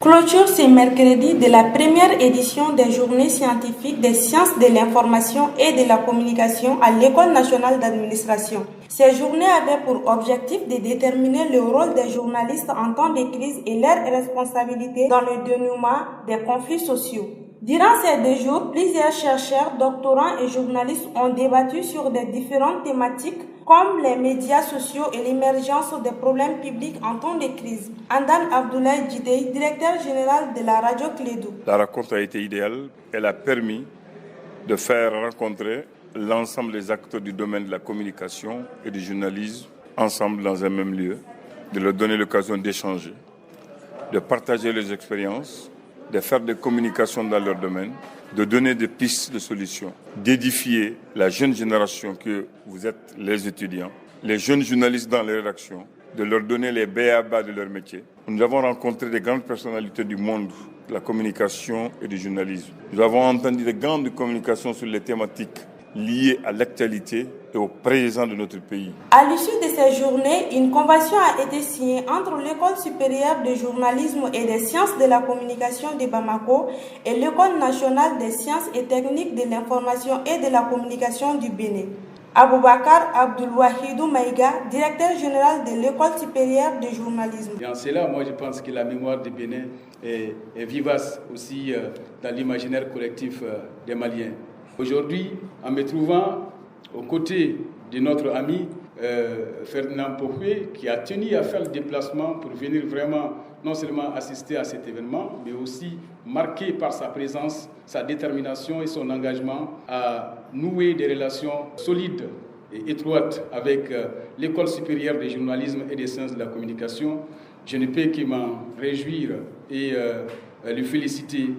Clôture ce mercredi de la première édition des Journées scientifiques des sciences de l'information et de la communication à l'École nationale d'administration. Ces journées avaient pour objectif de déterminer le rôle des journalistes en temps de crise et leurs responsabilités dans le dénouement des conflits sociaux. Durant ces 2 jours, plusieurs chercheurs, doctorants et journalistes ont débattu sur des différentes thématiques comme les médias sociaux et l'émergence des problèmes publics en temps de crise. Andan Abdoulaye Djidei, directeur général de la radio Clédou. La rencontre a été idéale. Elle a permis de faire rencontrer l'ensemble des acteurs du domaine de la communication et du journalisme ensemble dans un même lieu, de leur donner l'occasion d'échanger, de partager leurs expériences, de faire des communications dans leur domaine, de donner des pistes de solutions, d'édifier la jeune génération que vous êtes les étudiants, les jeunes journalistes dans les rédactions, de leur donner les b.a.-ba de leur métier. Nous avons rencontré des grandes personnalités du monde de la communication et du journalisme. Nous avons entendu des grandes communications sur les thématiques liées à l'actualité et au présent de notre pays. À l'issue de ces journées, une convention a été signée entre l'École supérieure de journalisme et des sciences de la communication de Bamako et l'École nationale des sciences et techniques de l'information et de la communication du Bénin. Aboubakar Abdoulwahidou Maïga, directeur général de l'École supérieure de journalisme. Et en cela, moi je pense que la mémoire du Bénin est vivace aussi dans l'imaginaire collectif des Maliens. Aujourd'hui, en me trouvant aux côtés de notre ami Ferdinand Pokwe, qui a tenu à faire le déplacement pour venir vraiment non seulement assister à cet événement, mais aussi marqué par sa présence, sa détermination et son engagement à nouer des relations solides et étroites avec l'École supérieure de journalisme et des sciences de la communication. Je ne peux que m'en réjouir et lui féliciter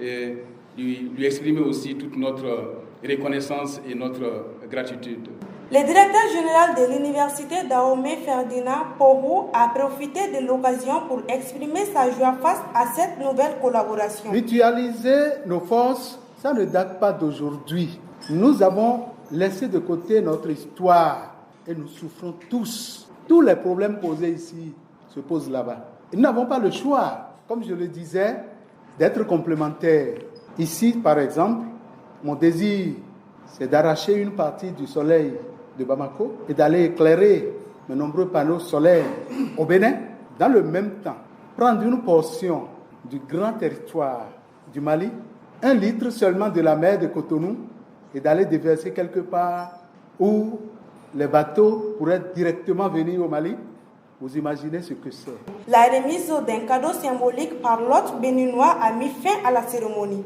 et lui exprimer aussi toute notre reconnaissance et notre gratitude. Le directeur général de l'université Dahomey, Ferdinand Porou, a profité de l'occasion pour exprimer sa joie face à cette nouvelle collaboration. Mutualiser nos forces, ça ne date pas d'aujourd'hui. Nous avons laissé de côté notre histoire et nous souffrons tous. Tous les problèmes posés ici se posent là-bas. Et nous n'avons pas le choix, comme je le disais, d'être complémentaires. Ici, par exemple, mon désir, c'est d'arracher une partie du soleil de Bamako et d'aller éclairer de nombreux panneaux solaires au Bénin. Dans le même temps, prendre une portion du grand territoire du Mali, 1 litre seulement de la mer de Cotonou, et d'aller déverser quelque part où les bateaux pourraient directement venir au Mali. Vous imaginez ce que c'est. La remise d'un cadeau symbolique par l'hôte béninois a mis fin à la cérémonie.